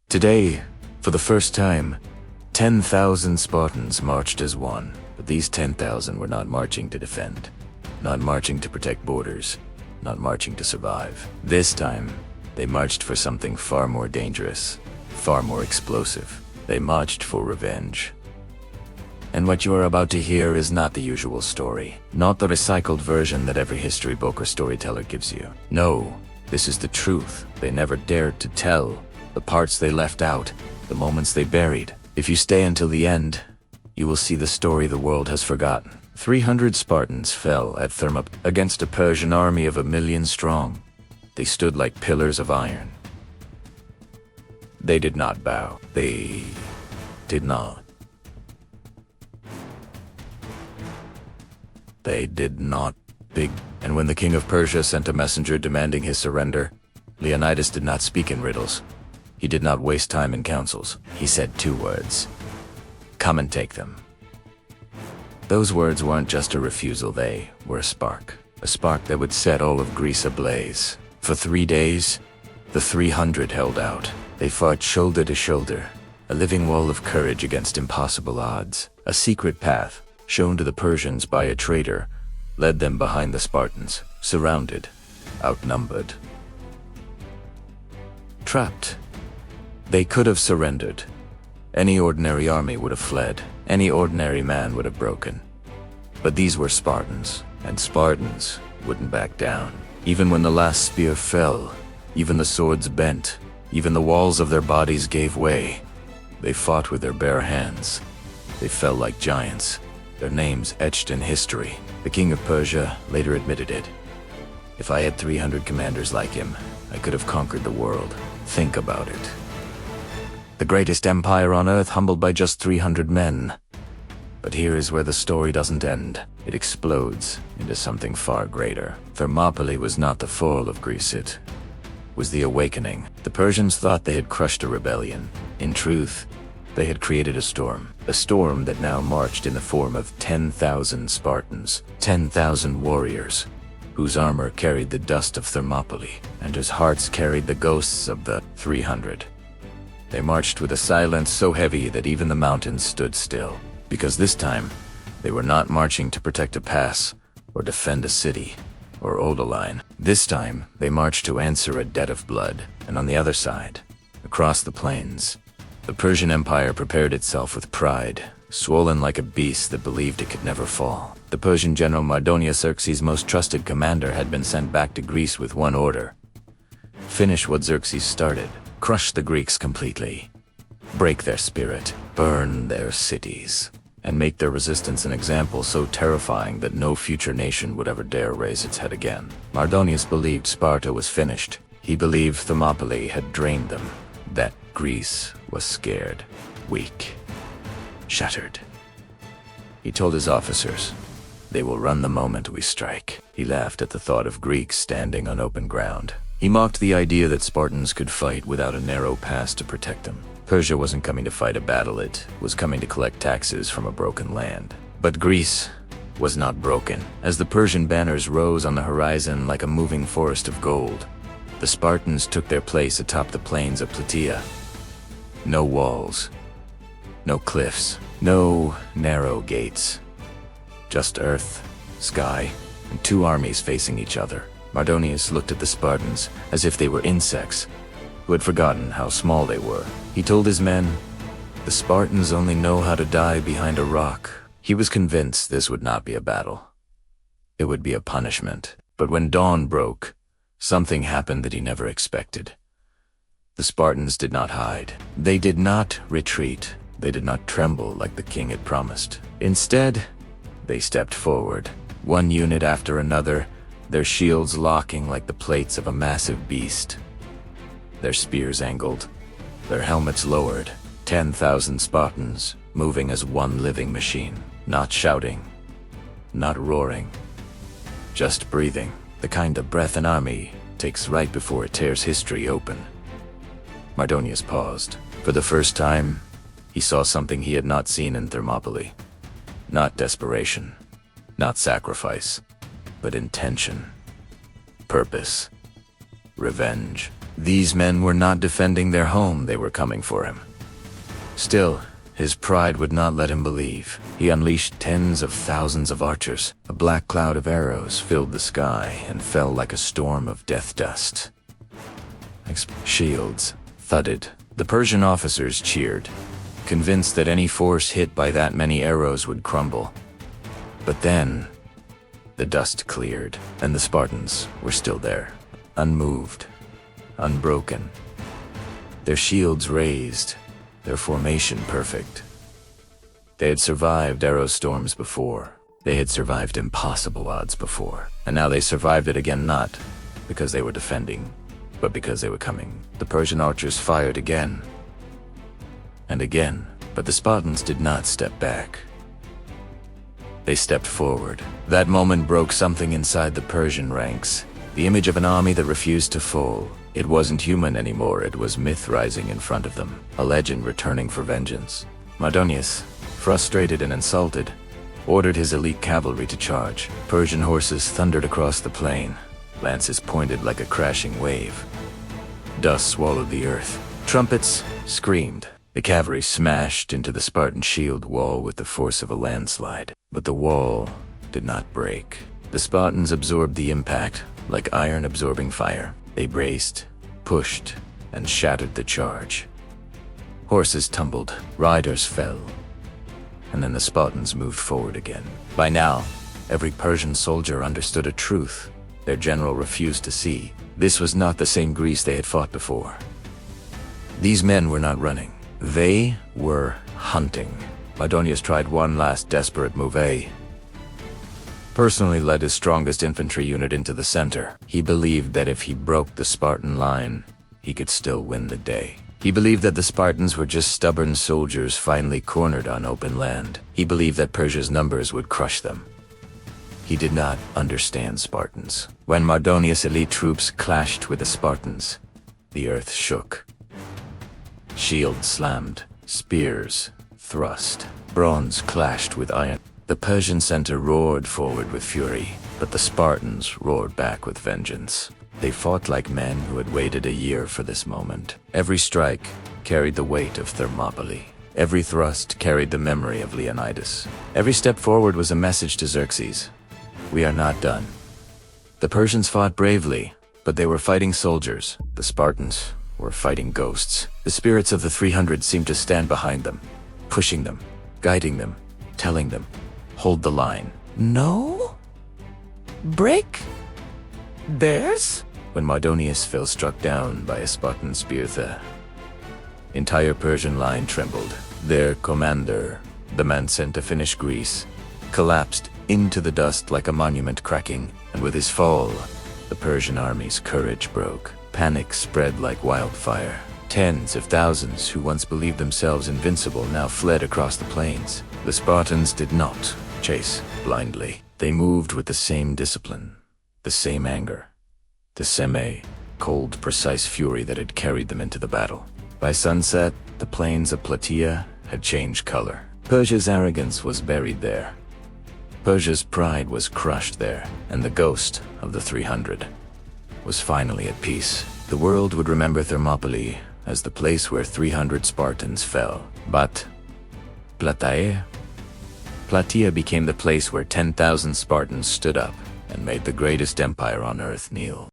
Today, for the first time, 10,000 Spartans marched as one. But these 10,000 were not marching to defend, not marching to protect borders, not marching to survive. This time, they marched for something far more dangerous, far more explosive. They marched for revenge. And what you are about to hear is not the usual story, not the recycled version that every history book or storyteller gives you. No, this is the truth they never dared to tell, the parts they left out, the moments they buried. If you stay until the end, you will see the story the world has forgotten. 300 Spartans fell at Thermopylae against a Persian army of 1,000,000 strong. They stood like pillars of iron. They did not bow. They did not. They did not beg. And when the king of Persia sent a messenger demanding his surrender, Leonidas did not speak in riddles. He did not waste time in councils. He said 2 words. Come and take them. Those words weren't just a refusal, they were a spark that would set all of Greece ablaze. For 3 days, the 300 held out. They fought shoulder to shoulder, a living wall of courage against impossible odds. A secret path, shown to the Persians by a traitor, led them behind the Spartans, surrounded, outnumbered, trapped. They could have surrendered. Any ordinary army would have fled. Any ordinary man would have broken. But these were Spartans, and Spartans wouldn't back down. Even when the last spear fell, even the swords bent, even the walls of their bodies gave way, they fought with their bare hands. They fell like giants, their names etched in history. The king of Persia later admitted it. If I had 300 commanders like him, I could have conquered the world. Think about it. The greatest empire on earth humbled by just 300 men. But here is where the story doesn't end. It explodes into something far greater. Thermopylae was not the fall of Greece, it was the awakening. The Persians thought they had crushed a rebellion. In truth, they had created a storm that now marched in the form of 10,000 Spartans, 10,000 warriors, whose armor carried the dust of Thermopylae, and whose hearts carried the ghosts of the 300. They marched with a silence so heavy that even the mountains stood still. Because this time, they were not marching to protect a pass, or defend a city, or hold a line. This time, they marched to answer a debt of blood. And on the other side, across the plains, the Persian Empire prepared itself with pride, swollen like a beast that believed it could never fall. The Persian general Mardonius Arrogance, most trusted commander, had been sent back to Greece with one order: finish what Xerxes started. Crush the Greeks completely, break their spirit, burn their cities, and make their resistance an example so terrifying that no future nation would ever dare raise its head again. Mardonius believed Sparta was finished. He believed Thermopylae had drained them, that Greece was scared, weak, shattered. He told his officers, "They will run the moment we strike." He laughed at the thought of Greeks standing on open ground. He mocked the idea that Spartans could fight without a narrow pass to protect them. Persia wasn't coming to fight a battle, it was coming to collect taxes from a broken land. But Greece was not broken. As the Persian banners rose on the horizon like a moving forest of gold, the Spartans took their place atop the plains of Plataea. No walls, no cliffs, no narrow gates. Just earth, sky, and 2 armies facing each other. Mardonius looked at the Spartans as if they were insects who had forgotten how small they were. He told his men, "The Spartans only know how to die behind a rock." He was convinced this would not be a battle. It would be a punishment. But when dawn broke, something happened that he never expected. The Spartans did not hide. They did not retreat. They did not tremble like the king had promised. Instead, they stepped forward, one unit after another, their shields locking like the plates of a massive beast, their spears angled, their helmets lowered. 10,000 Spartans, moving as one living machine, not shouting, not roaring, just breathing, the kind of breath an army takes right before it tears history open. Mardonius paused. For the first time, he saw something he had not seen in Thermopylae. Not desperation, not sacrifice, but intention, purpose, revenge. These men were not defending their home, they were coming for him. Still, his pride would not let him believe. He unleashed tens of thousands of archers. A black cloud of arrows filled the sky and fell like a storm of death dust. Shields thudded. The Persian officers cheered, convinced that any force hit by that many arrows would crumble. But then, the dust cleared, and the Spartans were still there, unmoved, unbroken. Their shields raised, their formation perfect. They had survived arrow storms before. They had survived impossible odds before. And now they survived it again, not because they were defending, but because they were coming. The Persian archers fired again and again, but the Spartans did not step back. They stepped forward. That moment broke something inside the Persian ranks. The image of an army that refused to fall. It wasn't human anymore, it was myth rising in front of them, a legend returning for vengeance. Mardonius, frustrated and insulted, ordered his elite cavalry to charge. Persian horses thundered across the plain, lances pointed like a crashing wave. Dust swallowed the earth. Trumpets screamed. The cavalry smashed into the Spartan shield wall with the force of a landslide. But the wall did not break. The Spartans absorbed the impact, like iron absorbing fire. They braced, pushed, and shattered the charge. Horses tumbled, riders fell, and then the Spartans moved forward again. By now, every Persian soldier understood a truth their general refused to see. This was not the same Greece they had fought before. These men were not running. They were hunting. Mardonius tried one last desperate move. Personally led his strongest infantry unit into the center. He believed that if he broke the Spartan line, he could still win the day. He believed that the Spartans were just stubborn soldiers finally cornered on open land. He believed that Persia's numbers would crush them. He did not understand Spartans. When Mardonius' elite troops clashed with the Spartans, the earth shook. Shields slammed, spears thrust, bronze clashed with iron. The Persian center roared forward with fury, but the Spartans roared back with vengeance. They fought like men who had waited a year for this moment. Every strike carried the weight of Thermopylae. Every thrust carried the memory of Leonidas. Every step forward was a message to Xerxes. We are not done. The Persians fought bravely, but they were fighting soldiers. The Spartans were fighting ghosts. The spirits of the 300 seemed to stand behind them, pushing them, guiding them, telling them, hold the line. No? Break? Theirs? When Mardonius fell struck down by a Spartan spear, the entire Persian line trembled. Their commander, the man sent to finish Greece, collapsed into the dust like a monument cracking, and with his fall, the Persian army's courage broke. Panic spread like wildfire. Tens of thousands who once believed themselves invincible now fled across the plains. The Spartans did not chase blindly. They moved with the same discipline, the same anger, the same cold, precise fury that had carried them into the battle. By sunset, the plains of Plataea had changed color. Persia's arrogance was buried there. Persia's pride was crushed there, and the ghost of the 300 was finally at peace. The world would remember Thermopylae as the place where 300 Spartans fell. But Plataea became the place where 10,000 Spartans stood up and made the greatest empire on earth kneel.